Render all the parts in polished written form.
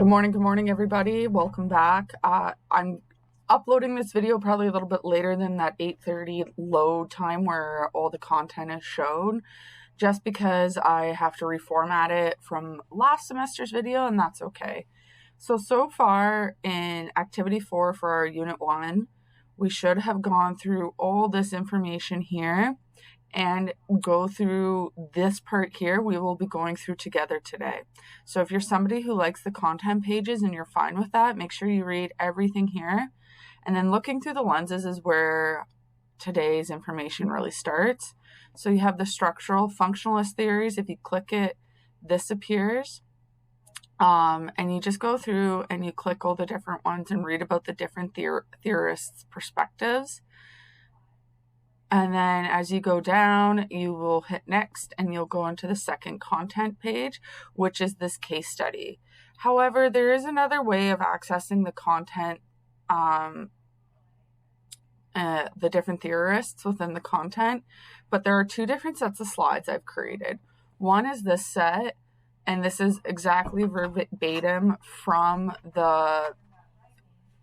Good morning, everybody. Welcome back. I'm uploading this video probably a little bit later than that 8:30 load time where all the content is shown, just because I have to reformat it from last semester's video, and that's okay. So far in Activity 4 for our Unit 1, we should have gone through all this information here and go through this part here we will be going through together today. So if you're somebody who likes the content pages and you're fine with that, make sure you read everything here. And then looking through the lenses is where today's information really starts. So you have the structural functionalist theories. If you click it, this appears. And you just go through and you click all the different ones and read about the different theorists' perspectives. And then as you go down, you will hit next and you'll go into the second content page, which is this case study. However, there is another way of accessing the content, the different theorists within the content, but there are two different sets of slides I've created. One is this set, and this is exactly verbatim from the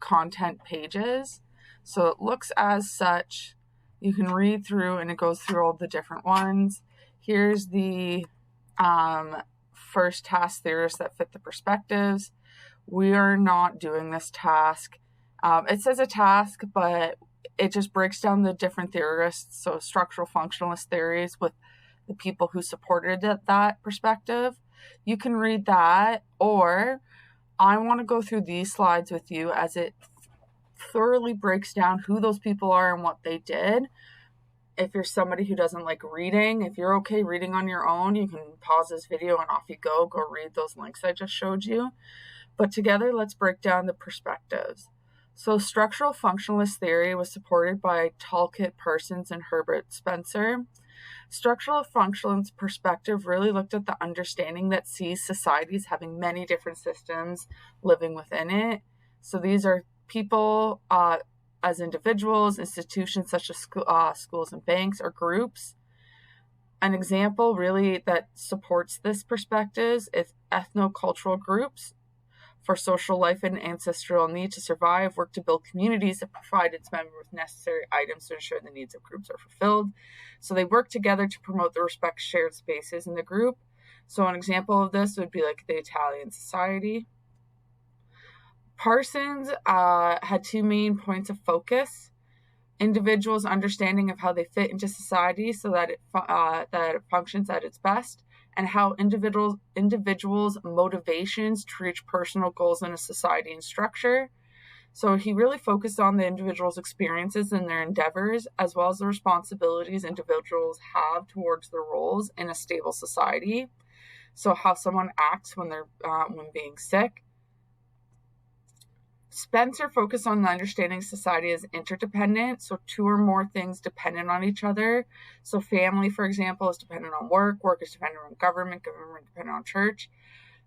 content pages. So it looks as such. You can read through and it goes through all the different ones. Here's the first task theorists that fit the perspectives. We are not doing this task. It says a task, but it just breaks down the different theorists. So structural functionalist theories with the people who supported that perspective. You can read that, or I want to go through these slides with you as it thoroughly breaks down who those people are and what they did. If you're somebody who doesn't like reading, if you're okay reading on your own, you can pause this video and off you go read those links I just showed you. But together, let's break down the perspectives. So structural functionalist theory was supported by Talcott Parsons and Herbert Spencer. Structural functionalist perspective really looked at the understanding that sees societies having many different systems living within it. So these are people as individuals, institutions such as schools and banks, or groups. An example really that supports this perspective is ethnocultural groups for social life and ancestral need to survive, work to build communities that provide its members with necessary items to ensure the needs of groups are fulfilled. So they work together to promote the respect shared spaces in the group. So an example of this would be like the Italian society. Parsons had two main points of focus: individuals' understanding of how they fit into society so that it functions at its best, and how individuals' motivations to reach personal goals in a society and structure. So he really focused on the individual's experiences and their endeavors, as well as the responsibilities individuals have towards their roles in a stable society. So how someone acts when being sick. Spencer focused on the understanding society as interdependent, so two or more things dependent on each other. So family, for example, is dependent on work is dependent on government dependent on church.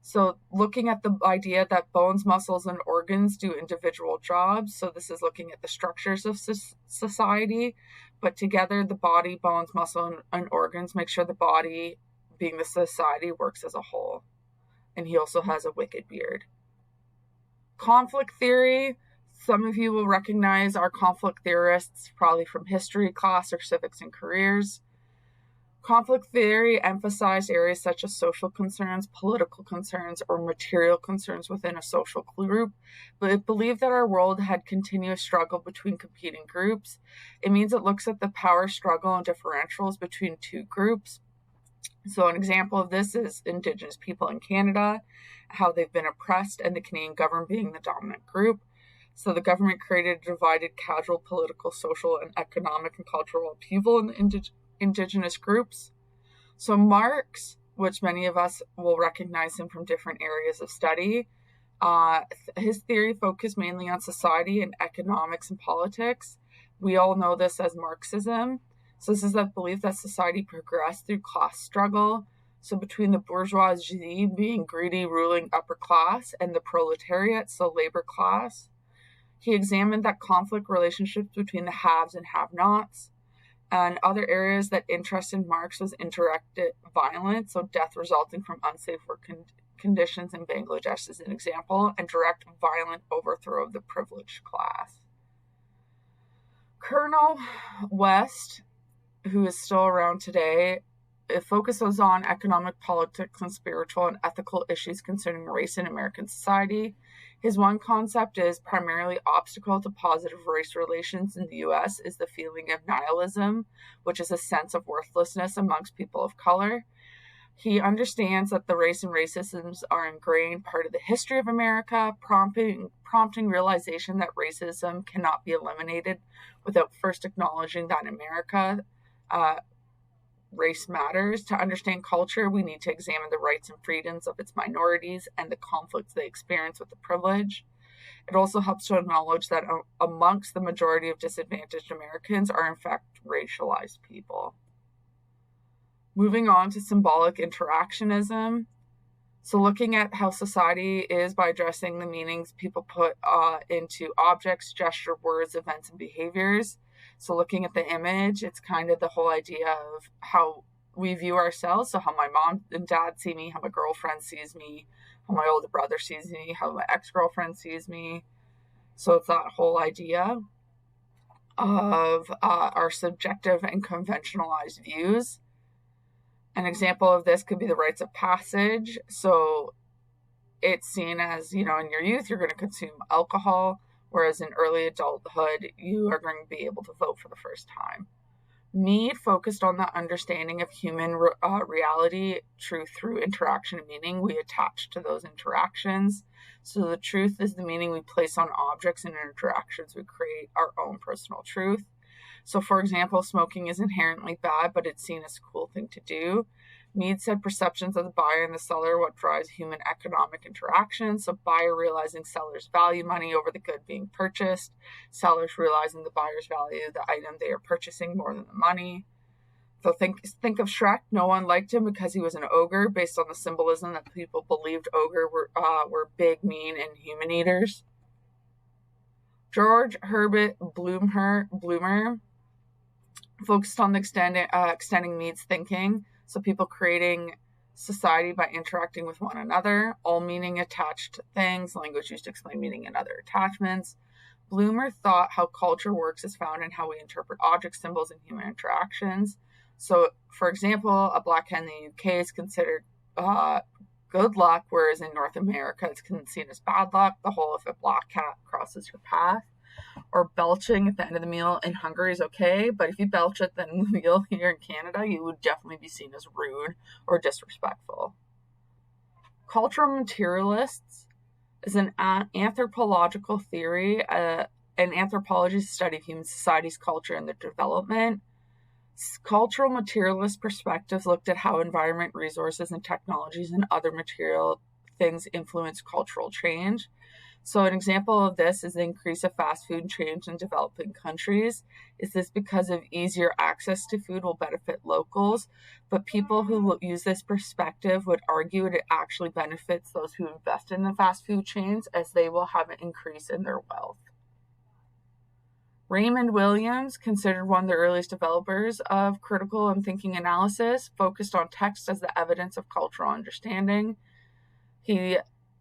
So looking at the idea that bones, muscles, and organs do individual jobs. So this is looking at the structures of society, but together the body, bones, muscle, and organs make sure the body, being the society, works as a whole. And he also has a wicked beard. Conflict theory. Some of you will recognize our conflict theorists probably from history class or civics and careers. Conflict theory emphasized areas such as social concerns, political concerns, or material concerns within a social group, but it believed that our world had continuous struggle between competing groups. It means it looks at the power struggle and differentials between two groups. So an example of this is Indigenous people in Canada, how they've been oppressed, and the Canadian government being the dominant group. So the government created a divided casual political, social, and economic and cultural upheaval in the Indigenous groups. So Marx, which many of us will recognize him from different areas of study, his theory focused mainly on society and economics and politics. We all know this as Marxism. So this is the belief that society progressed through class struggle. So between the bourgeoisie being greedy ruling upper class and the proletariat, so labor class. He examined that conflict relationships between the haves and have-nots. And other areas that interested Marx was interactive violence, so death resulting from unsafe work conditions in Bangladesh as an example, and direct violent overthrow of the privileged class. Colonel West, who is still around today, it focuses on economic, politics, and spiritual and ethical issues concerning race in American society. His one concept is primarily obstacle to positive race relations in the U.S. is the feeling of nihilism, which is a sense of worthlessness amongst people of color. He understands that the race and racisms are ingrained part of the history of America, prompting realization that racism cannot be eliminated without first acknowledging that in America, race matters. To understand culture, we need to examine the rights and freedoms of its minorities and the conflicts they experience with the privilege. It also helps to acknowledge that amongst the majority of disadvantaged Americans are in fact racialized people. Moving on to symbolic interactionism. So looking at how society is by addressing the meanings people put into objects, gesture, words, events, and behaviors. So looking at the image, it's kind of the whole idea of how we view ourselves. So how my mom and dad see me, how my girlfriend sees me, how my older brother sees me, how my ex-girlfriend sees me. So it's that whole idea of our subjective and conventionalized views. An example of this could be the rites of passage. So it's seen as, in your youth, you're going to consume alcohol, whereas in early adulthood, you are going to be able to vote for the first time. Mead focused on the understanding of human reality, truth through interaction and meaning we attach to those interactions. So the truth is the meaning we place on objects and interactions. We create our own personal truth. So, for example, smoking is inherently bad, but it's seen as a cool thing to do. Mead said perceptions of the buyer and the seller are what drives human economic interaction. So buyer realizing sellers value money over the good being purchased. Sellers realizing the buyers value the item they are purchasing more than the money. So think of Shrek. No one liked him because he was an ogre, based on the symbolism that people believed ogre were big, mean, and human eaters. George Herbert Blumer focused on the extending Mead's thinking. So people creating society by interacting with one another, all meaning attached to things, language used to explain meaning and other attachments. Blumer thought how culture works is found in how we interpret object symbols and human interactions. So, for example, a black hen in the UK is considered good luck, whereas in North America it's seen as bad luck. The whole if a black cat crosses your path. Or belching at the end of the meal in Hungary is okay, but if you belch at the end of the meal here in Canada, you would definitely be seen as rude or disrespectful. Cultural materialists is an anthropological theory. An anthropology is the study of human society's culture and their development. Cultural materialist perspectives looked at how environment, resources, and technologies and other material things influence cultural change. So an example of this is the increase of fast food chains in developing countries. Is this because of easier access to food will benefit locals? But people who use this perspective would argue it actually benefits those who invest in the fast food chains, as they will have an increase in their wealth. Raymond Williams, considered one of the earliest developers of critical and thinking analysis, focused on text as the evidence of cultural understanding. He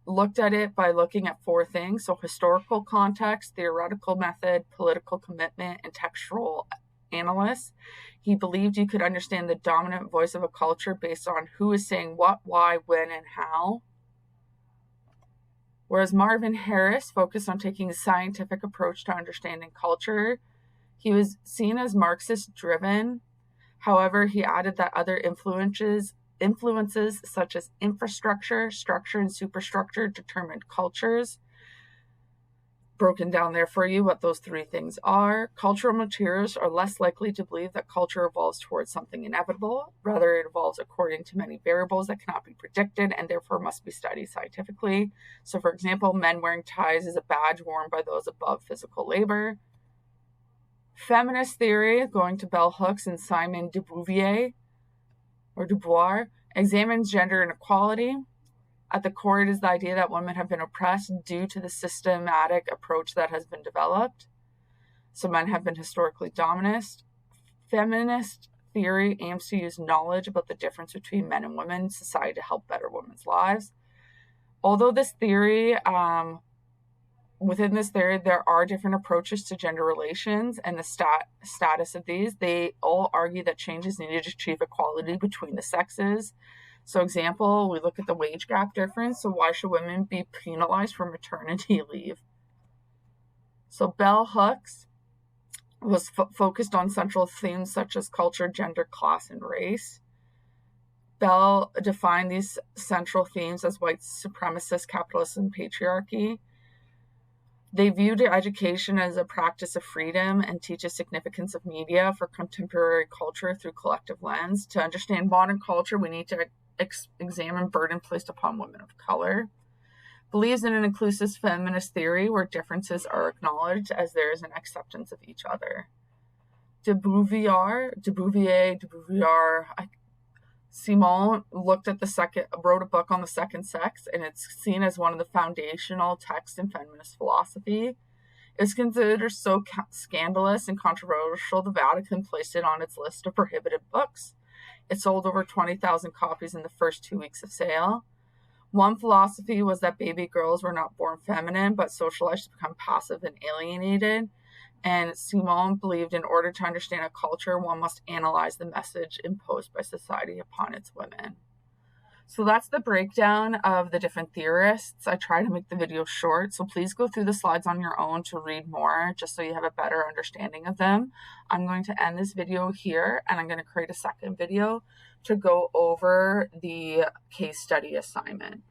looked at it by looking at four things. So historical context, theoretical method, political commitment, and textual analysis. He believed you could understand the dominant voice of a culture based on who is saying what, why, when, and how. Whereas Marvin Harris focused on taking a scientific approach to understanding culture. He was seen as Marxist-driven. However, he added that other influences such as infrastructure, structure, and superstructure determined cultures. Broken down there for you what those three things are. Cultural materialists are less likely to believe that culture evolves towards something inevitable. Rather, it evolves according to many variables that cannot be predicted and therefore must be studied scientifically. So, for example, men wearing ties is a badge worn by those above physical labor. Feminist theory, going to bell hooks and Simone de Beauvoir, examines gender inequality. At the core, it is the idea that women have been oppressed due to the systematic approach that has been developed. So men have been historically dominant. Feminist theory aims to use knowledge about the difference between men and women in society to help better women's lives. Although this theory, within this theory, there are different approaches to gender relations and the status of these. They all argue that change is needed to achieve equality between the sexes. So example, we look at the wage gap difference. So why should women be penalized for maternity leave? So Bell Hooks was focused on central themes such as culture, gender, class, and race. Bell defined these central themes as white supremacist, capitalist, and patriarchy. They viewed education as a practice of freedom and teaches significance of media for contemporary culture through collective lens. To understand modern culture, we need to examine burden placed upon women of color. Believes in an inclusive feminist theory where differences are acknowledged as there is an acceptance of each other. De Beauvoir, Simone wrote a book on the second sex, and it's seen as one of the foundational texts in feminist philosophy. It's considered so scandalous and controversial, the Vatican placed it on its list of prohibited books. It sold over 20,000 copies in the first 2 weeks of sale. One philosophy was that baby girls were not born feminine, but socialized to become passive and alienated. And Simone believed in order to understand a culture, one must analyze the message imposed by society upon its women. So that's the breakdown of the different theorists. I try to make the video short, so please go through the slides on your own to read more, just so you have a better understanding of them. I'm going to end this video here, and I'm going to create a second video to go over the case study assignment.